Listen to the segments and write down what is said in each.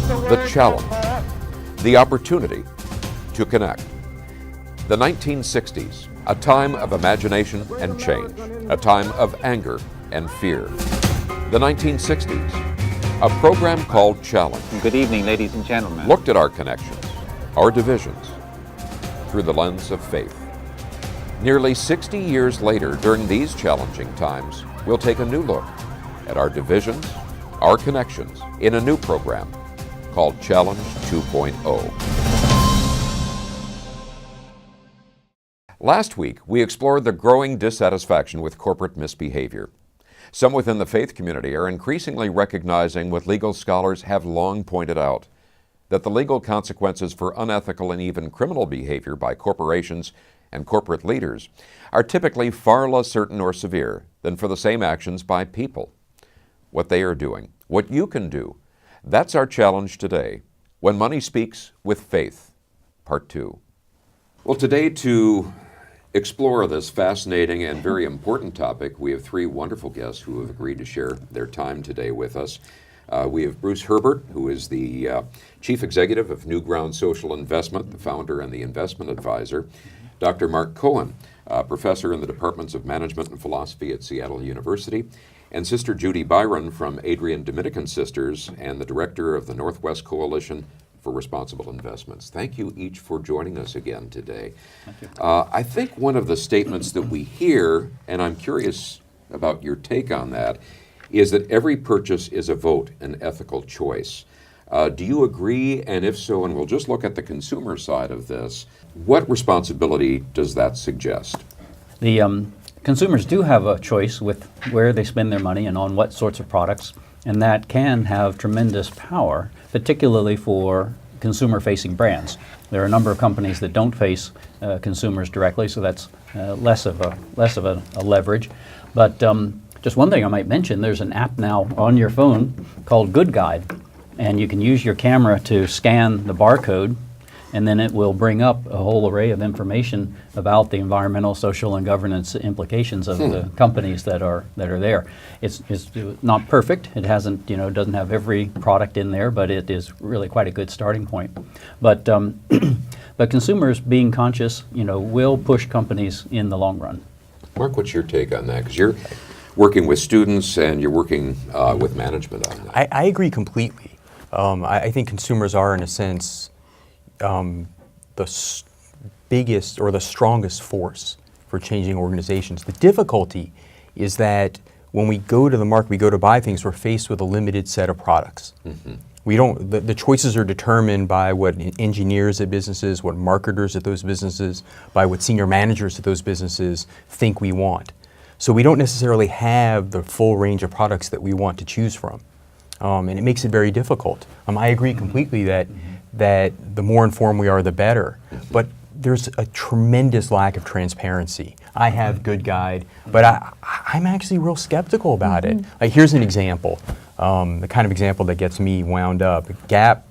The challenge, the opportunity to connect. The 1960s, a time of imagination and change, a time of anger and fear. The 1960s, a program called Challenge. Good evening, ladies and gentlemen. Looked at our connections, our divisions, through the lens of faith. Nearly 60 years later, during these challenging times, we'll take a new look at our divisions, our connections, in a new program called Challenge 2.0. Last week, we explored the growing dissatisfaction with corporate misbehavior. Some within the faith community are increasingly recognizing what legal scholars have long pointed out, that the legal consequences for unethical and even criminal behavior by corporations and corporate leaders are typically far less certain or severe than for the same actions by people. What they are doing, what you can do, that's our challenge today, When Money Speaks with Faith, Part 2. Well, today to explore this fascinating and very important topic, we have three wonderful guests who have agreed to share their time today with us. We have Bruce Herbert, who is the Chief Executive of New Ground Social Investment, the founder and the investment advisor. Dr. Mark Cohen, professor in the Departments of Management and Philosophy at Seattle University, and Sister Judy Byron from Adrian Dominican Sisters and the director of the Northwest Coalition for Responsible Investments. Thank you each for joining us again today. Thank you. I think one of the statements that we hear, and I'm curious about your take on that, is that every purchase is a vote, an ethical choice. Do you agree? And if so, and we'll just look at the consumer side of this, what responsibility does that suggest? The consumers do have a choice with where they spend their money and on what sorts of products, and that can have tremendous power, particularly for consumer-facing brands. There are a number of companies that don't face consumers directly, so that's less of a leverage. But just one thing I might mention, there's an app now on your phone called Good Guide, and you can use your camera to scan the barcode, and then it will bring up a whole array of information about the environmental, social, and governance implications of the companies that are there. It's not perfect. It doesn't have every product in there, but it is really quite a good starting point. But but consumers being conscious, will push companies in the long run. Mark, what's your take on that? Because you're working with students and you're working with management on that. I agree completely. I think consumers are, in a sense, the biggest or the strongest force for changing organizations. The difficulty is that when we go to the market, we go to buy things, we're faced with a limited set of products. Mm-hmm. We don't. The choices are determined by what engineers at businesses, what marketers at those businesses, by what senior managers at those businesses think we want. So we don't necessarily have the full range of products that we want to choose from. And it makes it very difficult. I agree completely that the more informed we are, the better. But there's a tremendous lack of transparency. I have Good Guide, but I'm actually real skeptical about it. Like, here's an example, the kind of example that gets me wound up. Gap,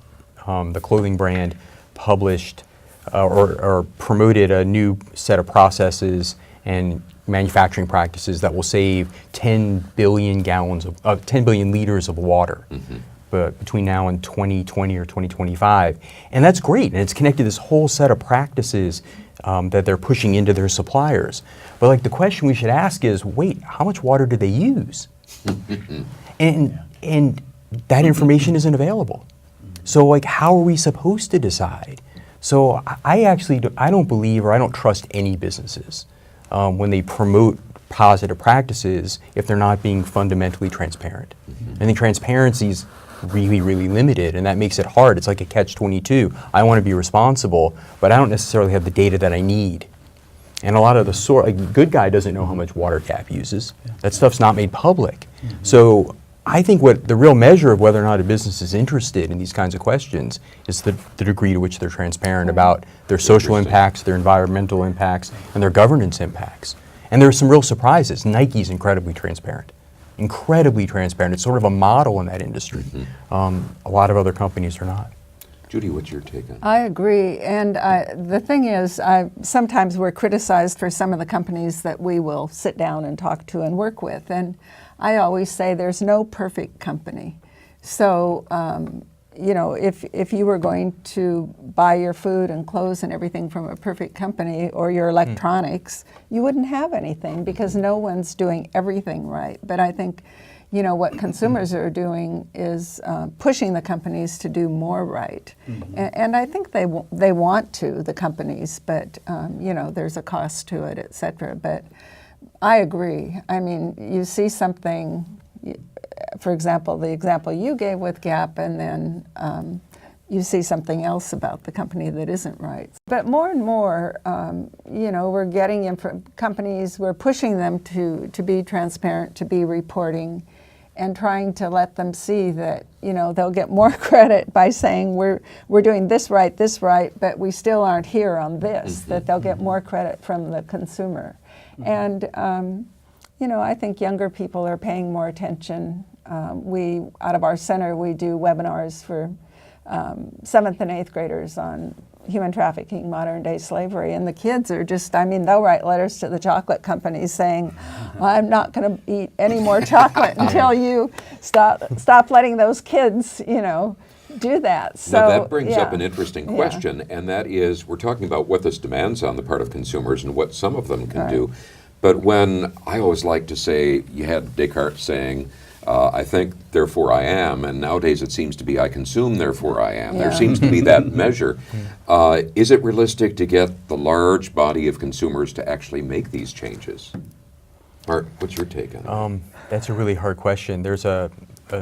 the clothing brand, published or promoted a new set of processes and manufacturing practices that will save 10 billion liters of water. But between now and 2020 or 2025. And that's great, and it's connected to this whole set of practices that they're pushing into their suppliers. But the question we should ask is, wait, how much water do they use? and that information isn't available. So how are we supposed to decide? So I don't believe, or I don't trust any businesses when they promote positive practices if they're not being fundamentally transparent. I think transparency is really, really limited, and that makes it hard. It's like a catch-22. I want to be responsible, but I don't necessarily have the data that I need. And a lot of the Good Guy doesn't know how much water Gap uses. That stuff's not made public. So I think what the real measure of whether or not a business is interested in these kinds of questions is the degree to which they're transparent about their social impacts, their environmental impacts, and their governance impacts. And there are some real surprises. Nike's incredibly transparent. It's sort of a model in that industry. A lot of other companies are not. Judy, what's your take on that? I agree. And the thing is, sometimes we're criticized for some of the companies that we will sit down and talk to and work with. And I always say there's no perfect company. So you know, if you were going to buy your food and clothes and everything from a perfect company or your electronics, you wouldn't have anything because no one's doing everything right. But I think, you know, what consumers are doing is pushing the companies to do more right. And I think they want to, the companies, but, you know, there's a cost to it, et cetera. But I agree. I mean, you see something, for example, the example you gave with Gap, and then you see something else about the company that isn't right. But more and more, you know, we're getting companies, we're pushing them to be transparent, to be reporting, and trying to let them see that, you know, they'll get more credit by saying we're doing this right, but we still aren't here on this, that they'll get more credit from the consumer. And, you know, I think younger people are paying more attention. Out of our center, we do webinars for 7th and 8th graders on human trafficking, modern day slavery, and the kids are just, I mean, they'll write letters to the chocolate companies saying, I'm not going to eat any more chocolate until you stop letting those kids, you know, do that. So, now that brings up an interesting question, and that is, we're talking about what this demands on the part of consumers and what some of them can do. But when I always like to say, you had Descartes saying, I think, therefore I am, and nowadays it seems to be I consume, therefore I am. There seems to be that measure. Is it realistic to get the large body of consumers to actually make these changes? Mark, what's your take on that? That's a really hard question. There's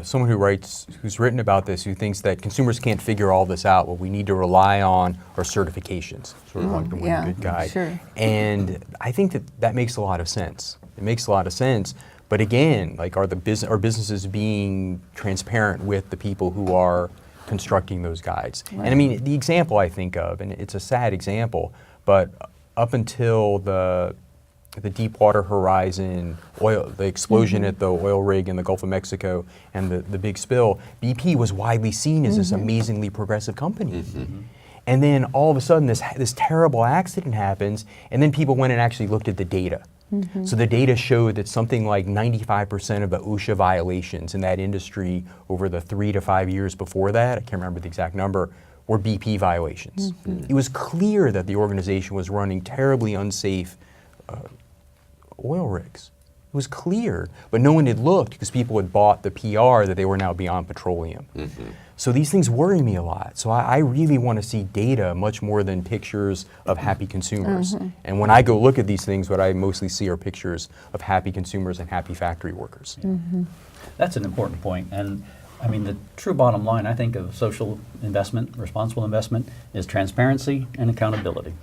someone who's written about this, who thinks that consumers can't figure all this out. What we need to rely on are certifications, sort of like the one good guide. Sure. And I think that makes a lot of sense. It makes a lot of sense. But again, like, are businesses being transparent with the people who are constructing those guides? And I mean, the example I think of, and it's a sad example, but up until the Deepwater Horizon oil, the explosion at the oil rig in the Gulf of Mexico, and the big spill, BP was widely seen as this amazingly progressive company. And then all of a sudden, this terrible accident happens, and then people went and actually looked at the data. So the data showed that something like 95% of the OSHA violations in that industry over the 3 to 5 years before that, I can't remember the exact number, were BP violations. It was clear that the organization was running terribly unsafe oil rigs. It was clear, but no one had looked because people had bought the PR that they were now beyond petroleum. So these things worry me a lot. So I really want to see data much more than pictures of happy consumers. And when I go look at these things, what I mostly see are pictures of happy consumers and happy factory workers. That's an important point. And I mean, the true bottom line, I think, of social investment, responsible investment, is transparency and accountability.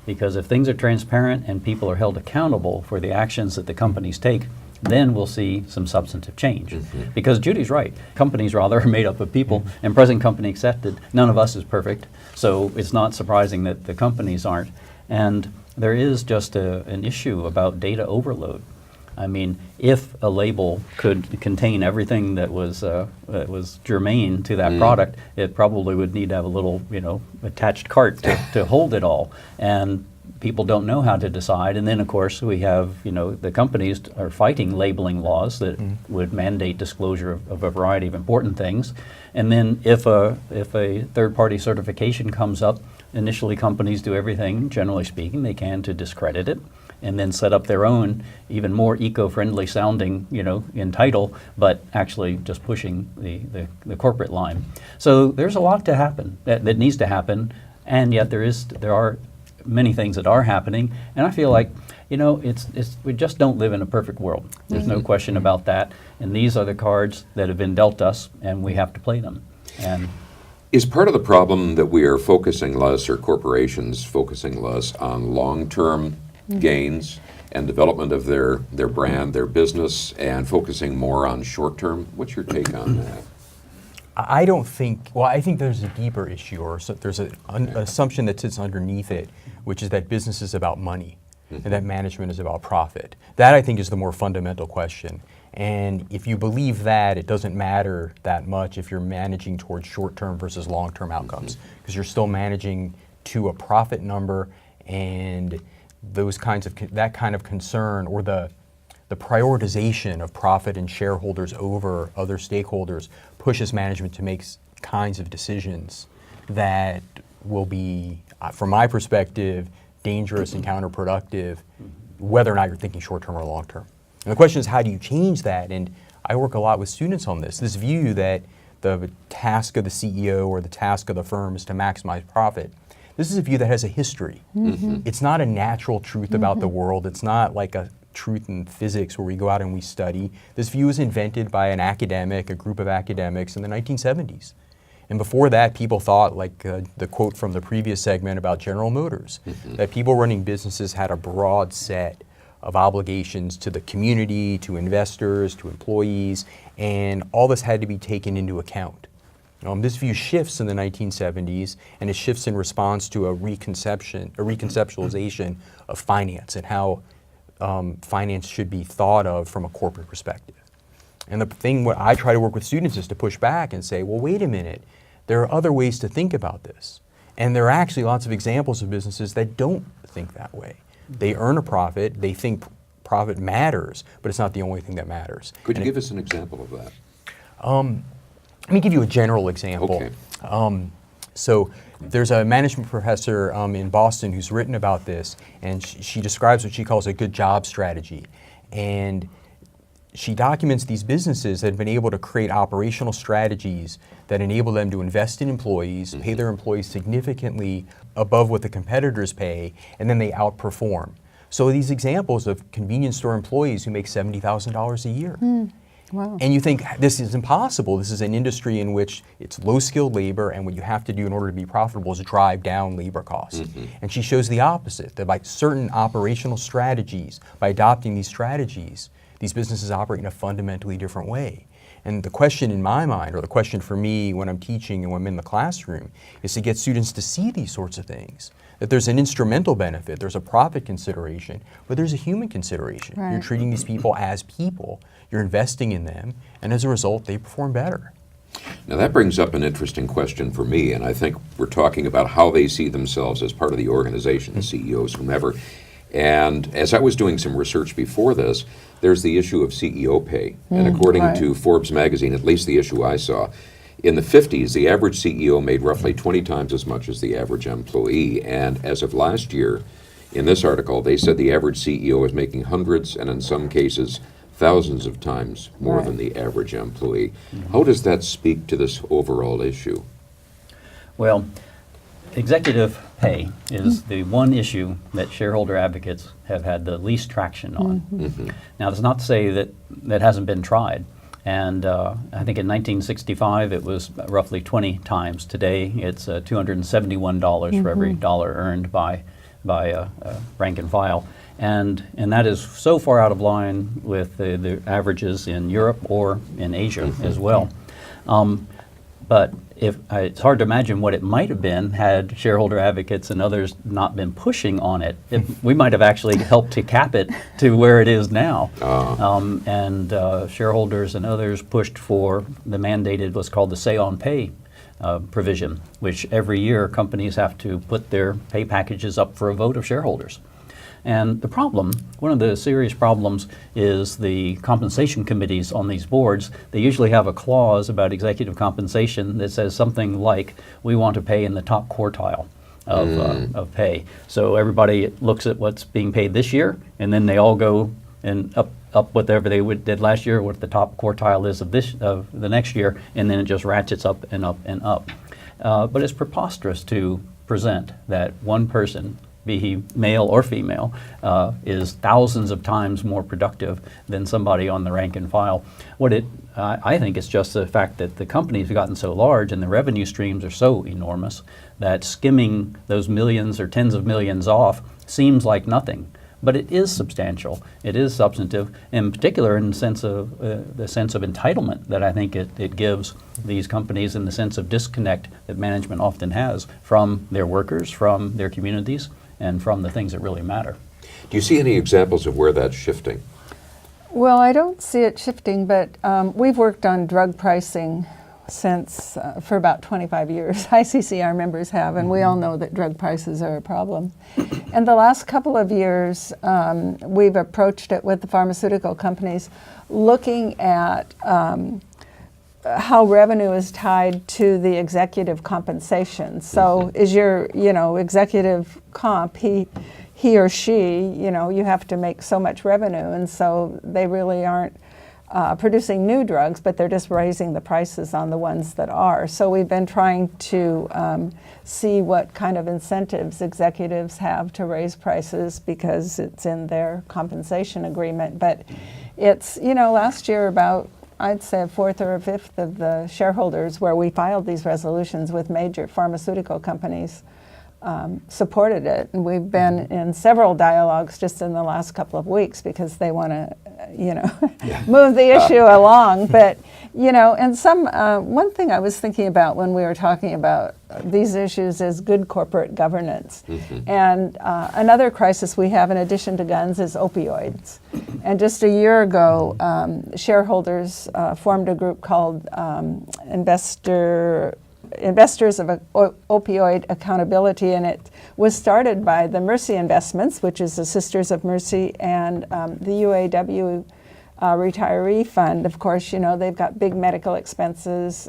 Because if things are transparent and people are held accountable for the actions that the companies take, then we'll see some substantive change. Because Judy's right. Companies, rather, are made up of people, and present company accepted. None of us is perfect, so it's not surprising that the companies aren't. And there is just an issue about data overload. I mean, if a label could contain everything that was germane to that product, it probably would need to have a little, you know, attached cart to hold it all. And people don't know how to decide. And then, of course, we have, you know, the companies are fighting labeling laws that would mandate disclosure of a variety of important things. And then if a third-party certification comes up, initially companies do everything, generally speaking, they can to discredit it, and then set up their own, even more eco-friendly sounding, you know, in title, but actually just pushing the corporate line. So there's a lot to happen that needs to happen, and yet there are many things that are happening, and I feel like, you know, we just don't live in a perfect world. There's no question about that, and these are the cards that have been dealt us, and we have to play them. And is part of the problem that we are focusing less, or corporations focusing less, on long-term gains and development of their brand, their business, and focusing more on short-term? What's your take on that? I don't think, well, I think there's a deeper issue, or there's an assumption that sits underneath it, which is that business is about money and that management is about profit. That, I think, is the more fundamental question. And if you believe that, it doesn't matter that much if you're managing towards short-term versus long-term outcomes, because you're still managing to a profit number, and those kinds of that kind of concern, or the prioritization of profit and shareholders over other stakeholders, pushes management to make kinds of decisions that will be, from my perspective, dangerous and counterproductive, whether or not you're thinking short-term or long-term. And the question is, how do you change that? And I work a lot with students on this view that the task of the CEO or the task of the firm is to maximize profit. This is a view that has a history. It's not a natural truth about the world. It's not like a truth in physics where we go out and we study. This view was invented by an academic, a group of academics in the 1970s. And before that, people thought, like the quote from the previous segment about General Motors, that people running businesses had a broad set of obligations to the community, to investors, to employees, and all this had to be taken into account. This view shifts in the 1970s, and it shifts in response to a reconceptualization of finance and how finance should be thought of from a corporate perspective. And the thing what I try to work with students is to push back and say, well, wait a minute, there are other ways to think about this. And there are actually lots of examples of businesses that don't think that way. They earn a profit, they think profit matters, but it's not the only thing that matters. Could you give us an example of that? Let me give you a general example. Okay. So there's a management professor in Boston who's written about this, and she describes what she calls a good job strategy. And she documents these businesses that have been able to create operational strategies that enable them to invest in employees, pay their employees significantly above what the competitors pay, and then they outperform. So these examples of convenience store employees who make $70,000 a year. Wow. And you think, this is impossible. This is an industry in which it's low-skilled labor, and what you have to do in order to be profitable is drive down labor costs. And she shows the opposite, that by certain operational strategies, by adopting these strategies, these businesses operate in a fundamentally different way. And the question in my mind, or the question for me when I'm teaching and when I'm in the classroom, is to get students to see these sorts of things. That there's an instrumental benefit, there's a profit consideration, but there's a human consideration. Right. You're treating these people as people, you're investing in them, and as a result, they perform better. Now that brings up an interesting question for me, and I think we're talking about how they see themselves as part of the organization, the CEOs, whomever. And as I was doing some research before this, there's the issue of CEO pay. And according right. to Forbes magazine, at least the issue I saw, in the 50s, the average CEO made roughly 20 times as much as the average employee. And as of last year, in this article, they said the average CEO is making hundreds and in some cases thousands of times more Right. than the average employee. How does that speak to this overall issue? Well, executive pay is the one issue that shareholder advocates have had the least traction on. Now, that's not to say that that hasn't been tried. And I think in 1965 it was roughly 20 times. Today it's $271 for every dollar earned by rank and file. And that is so far out of line with the averages in Europe or in Asia as well. But it's hard to imagine what it might have been had shareholder advocates and others not been pushing on it. We might have actually helped to cap it to where it is now. And shareholders and others pushed for the mandated what's called the say-on-pay provision, which every year companies have to put their pay packages up for a vote of shareholders. And the problem, one of the serious problems, is the compensation committees on these boards. They usually have a clause about executive compensation that says something like, we want to pay in the top quartile of pay. So everybody looks at what's being paid this year, and then they all go and up whatever they did last year, what the top quartile is of the next year, and then it just ratchets up and up and up. But it's preposterous to present that one person, be he male or female, is thousands of times more productive than somebody on the rank and file. I think it's just the fact that the companies have gotten so large and the revenue streams are so enormous that skimming those millions or tens of millions off seems like nothing. But it is substantial. It is substantive, in particular in the sense of entitlement that I think it gives these companies, in the sense of disconnect that management often has from their workers, from their communities, and from the things that really matter. Do you see any examples of where that's shifting? Well, I don't see it shifting, but we've worked on drug pricing for about 25 years. ICCR members have, and we all know that drug prices are a problem. And the last couple of years, we've approached it with the pharmaceutical companies, looking at how revenue is tied to the executive compensation. So is your, executive comp, he or she, you have to make so much revenue, and so they really aren't producing new drugs, but they're just raising the prices on the ones that are. So we've been trying to see what kind of incentives executives have to raise prices because it's in their compensation agreement. But it's, last year about, I'd say a fourth or a fifth of the shareholders where we filed these resolutions with major pharmaceutical companies supported it. And we've been in several dialogues just in the last couple of weeks because they want to, move the issue along. But, and one thing I was thinking about when we were talking about these issues is good corporate governance. And another crisis we have in addition to guns is opioids. And just a year ago, shareholders formed a group called Investors of Opioid Accountability, and it was started by the Mercy Investments, which is the Sisters of Mercy, and the UAW Retiree Fund. Of course, they've got big medical expenses.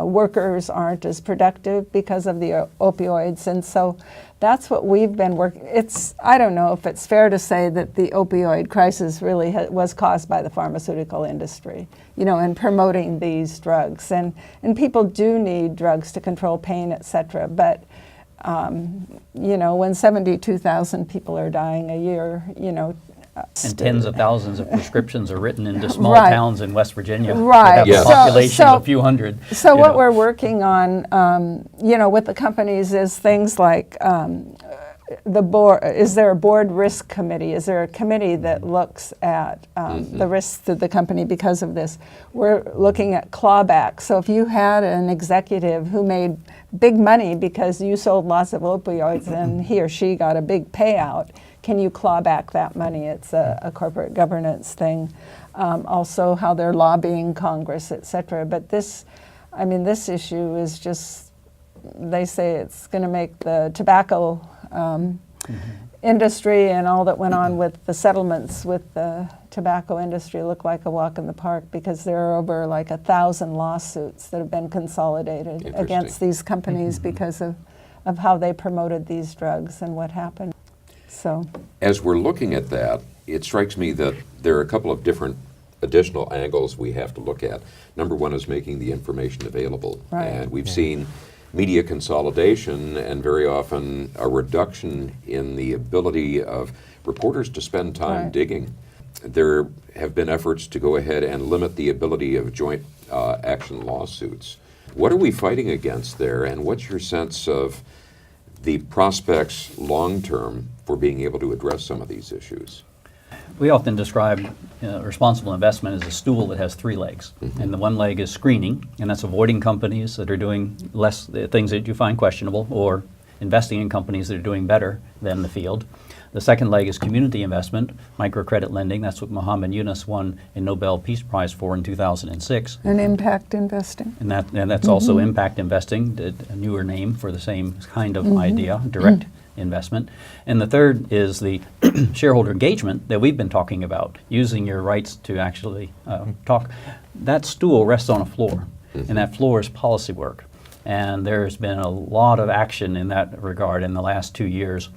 Workers aren't as productive because of the opioids, and so that's what we've been working. I don't know if it's fair to say that the opioid crisis really was caused by the pharmaceutical industry, in promoting these drugs. And people do need drugs to control pain, et cetera. But, when 72,000 people are dying a year, And tens of thousands of prescriptions are written into small Right. towns in West Virginia. Right. That have Yes. a population So- of a few hundred. So you what know. we're working on, with the companies is things like the board. Is there a board risk committee? Is there a committee that looks at the risks to the company because of this? We're looking at clawback. So if you had an executive who made big money because you sold lots of opioids and he or she got a big payout, can you claw back that money? It's a corporate governance thing. Also how they're lobbying Congress, et cetera. But this issue is just, they say it's going to make the tobacco industry and all that went on with the settlements with the tobacco industry look like a walk in the park, because there are over like 1,000 lawsuits that have been consolidated against these companies because of how they promoted these drugs and what happened. So, As we're looking at that, it strikes me that there are a couple of different additional angles we have to look at. Number one is making the information available. Right. And we've seen media consolidation and very often a reduction in the ability of reporters to spend time Right. digging. There have been efforts to go ahead and limit the ability of joint action lawsuits. What are we fighting against there, and what's your sense of the prospects long-term for being able to address some of these issues? We often describe responsible investment as a stool that has three legs. And the one leg is screening, and that's avoiding companies that are doing less things that you find questionable, or investing in companies that are doing better than the field. The second leg is community investment, microcredit lending. That's what Muhammad Yunus won a Nobel Peace Prize for in 2006. and impact investing. And that's also impact investing, a newer name for the same kind of idea, direct investment. And the third is the shareholder engagement that we've been talking about, using your rights to actually talk. That stool rests on a floor, and that floor is policy work. And there's been a lot of action in that regard in the last 2 years.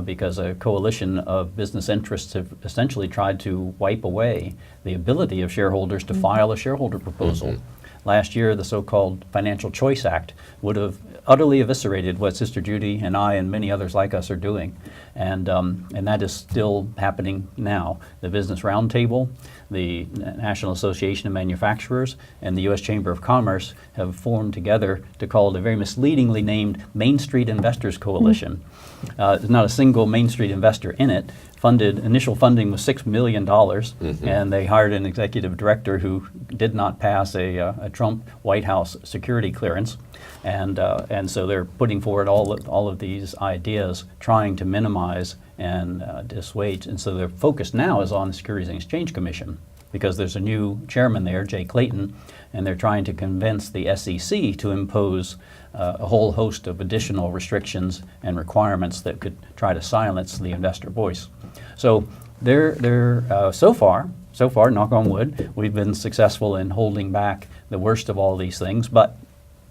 Because a coalition of business interests have essentially tried to wipe away the ability of shareholders to file a shareholder proposal. Last year, the so-called Financial Choice Act would have utterly eviscerated what Sister Judy and I and many others like us are doing. And that is still happening now. The Business Roundtable, the National Association of Manufacturers, and the U.S. Chamber of Commerce have formed together to call it a very misleadingly named Main Street Investors Coalition. There's not a single Main Street investor in it. Initial funding was $6 million, and they hired an executive director who did not pass a Trump White House security clearance. And so they're putting forward all of these ideas, trying to minimize and dissuade. And so their focus now is on the Securities and Exchange Commission, because there's a new chairman there, Jay Clayton, and they're trying to convince the SEC to impose a whole host of additional restrictions and requirements that could try to silence the investor voice. So so far, so far, knock on wood, we've been successful in holding back the worst of all these things, but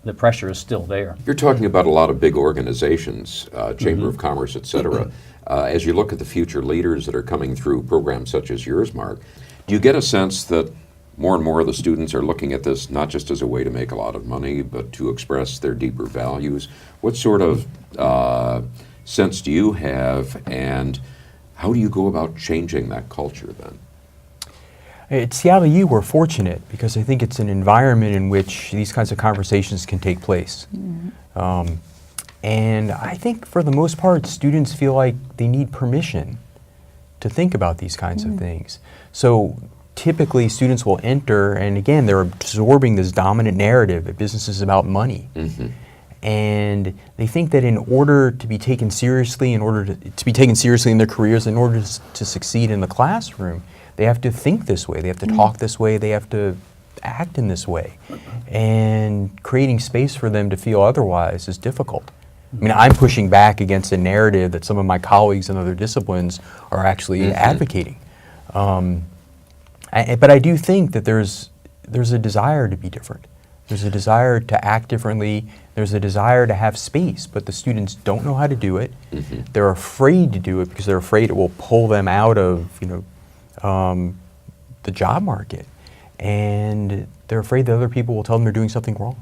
the pressure is still there. You're talking about a lot of big organizations, Chamber of Commerce, et cetera. As you look at the future leaders that are coming through programs such as yours, Mark, do you get a sense that more and more of the students are looking at this not just as a way to make a lot of money, but to express their deeper values? What sort of sense do you have, and how do you go about changing that culture then? At Seattle U, we're fortunate because I think it's an environment in which these kinds of conversations can take place. And I think for the most part, students feel like they need permission to think about these kinds of things. So typically students will enter, and again, they're absorbing this dominant narrative that business is about money. And they think that in order to be taken seriously, to be taken seriously in their careers, in order to succeed in the classroom, they have to think this way, they have to talk this way, they have to act in this way. And creating space for them to feel otherwise is difficult. I mean, I'm pushing back against a narrative that some of my colleagues in other disciplines are actually advocating. But I do think that there's a desire to be different. There's a desire to act differently. There's a desire to have space, but the students don't know how to do it. They're afraid to do it because they're afraid it will pull them out of, the job market. And they're afraid that other people will tell them they're doing something wrong.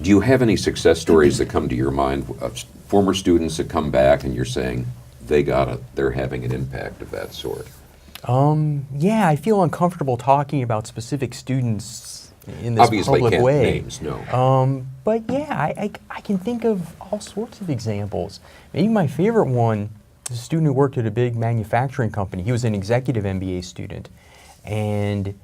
Do you have any success stories that come to your mind of former students that come back and you're saying they got it, they're having an impact of that sort? Yeah, I feel uncomfortable talking about specific students in this Obviously public can't way. names, no. But yeah, I can think of all sorts of examples. Maybe my favorite one is a student who worked at a big manufacturing company. He was an executive MBA student, and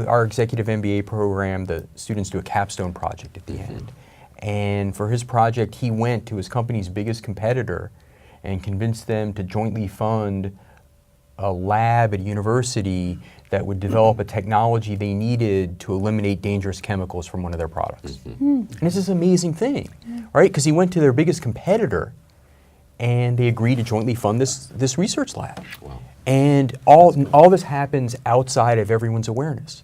our executive MBA program, the students do a capstone project at the end. And for his project, he went to his company's biggest competitor and convinced them to jointly fund a lab at a university that would develop a technology they needed to eliminate dangerous chemicals from one of their products. And it's this amazing thing, right? Because he went to their biggest competitor and they agreed to jointly fund this research lab. Wow. And all this happens outside of everyone's awareness.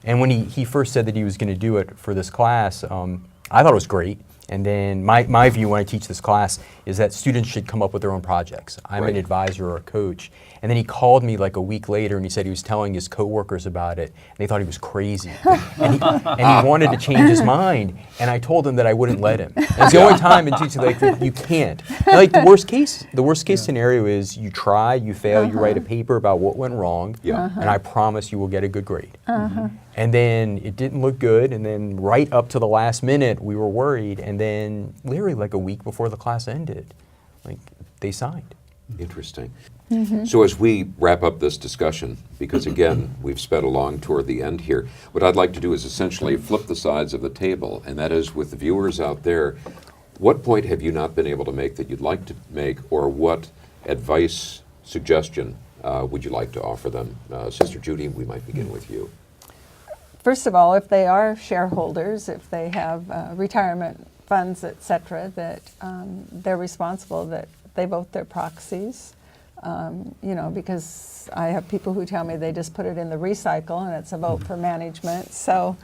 And when he first said that he was going to do it for this class, I thought it was great. And then my view when I teach this class is that students should come up with their own projects. I'm an advisor or a coach. And then he called me like a week later and he said he was telling his coworkers about it and they thought he was crazy. and he wanted to change his mind. And I told him that I wouldn't let him. And it's the only time in teaching, like, you can't. And like the worst case scenario is you try, you fail, you write a paper about what went wrong, and I promise you will get a good grade. And then it didn't look good, and then right up to the last minute we were worried, and then literally like a week before the class ended, like they signed. Interesting. So as we wrap up this discussion, because again, we've sped along toward the end here, what I'd like to do is essentially flip the sides of the table, and that is with the viewers out there, what point have you not been able to make that you'd like to make, or what advice, suggestion would you like to offer them? Sister Judy, we might begin with you. First of all, if they are shareholders, if they have retirement funds, et cetera, that they're responsible, that they vote their proxies. Because I have people who tell me they just put it in the recycle and it's a vote for management. So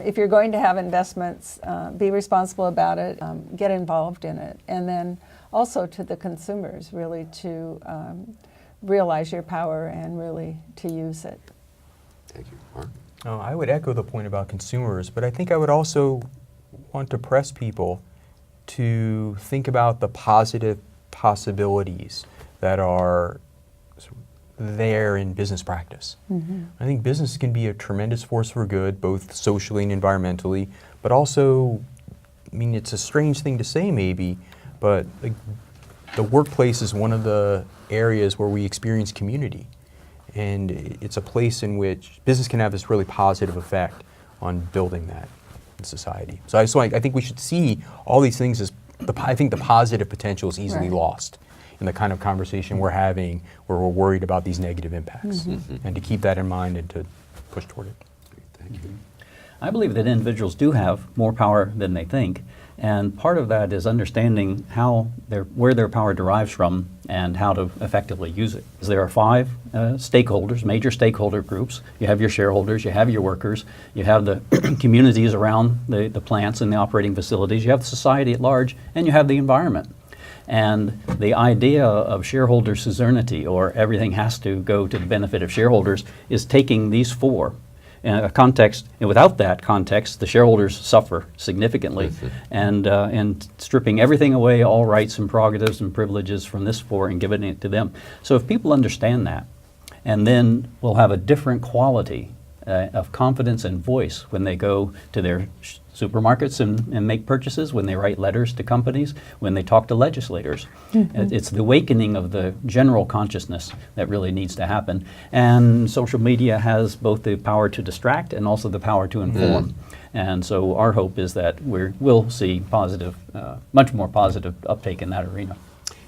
if you're going to have investments, be responsible about it, get involved in it. And then also to the consumers, really to realize your power and really to use it. Thank you. Mark? I would echo the point about consumers, but I think I would also want to press people to think about the positive possibilities that are there in business practice. I think business can be a tremendous force for good, both socially and environmentally, but also, I mean, it's a strange thing to say maybe, but the workplace is one of the areas where we experience community. And it's a place in which business can have this really positive effect on building that in society. So I think we should see all these things as, I think the positive potential is easily lost in the kind of conversation we're having where we're worried about these negative impacts. And to keep that in mind and to push toward it. Thank you. I believe that individuals do have more power than they think, and part of that is understanding where their power derives from and how to effectively use it. There are 5 stakeholders, major stakeholder groups. You have your shareholders, you have your workers, you have the communities around the plants and the operating facilities, you have society at large, and you have the environment. And the idea of shareholder suzerainty, or everything has to go to the benefit of shareholders, is taking these 4 in a context, and without that context, the shareholders suffer significantly, and stripping everything away, all rights and prerogatives and privileges from this 4 and giving it to them. So if people understand that, and then we'll have a different quality of confidence and voice when they go to their supermarkets and make purchases, when they write letters to companies, when they talk to legislators. It's the awakening of the general consciousness that really needs to happen. And social media has both the power to distract and also the power to inform. And so our hope is that we'll see positive, much more positive uptake in that arena.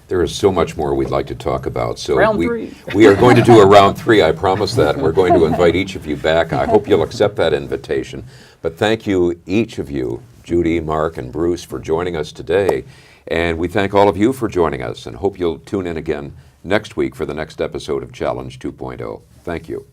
There is so much more we'd like to talk about. So Round 3. we are going to do a round 3, I promise that. And we're going to invite each of you back. I hope you'll accept that invitation. But thank you, each of you, Judy, Mark, and Bruce, for joining us today. And we thank all of you for joining us and hope you'll tune in again next week for the next episode of Challenge 2.0. Thank you.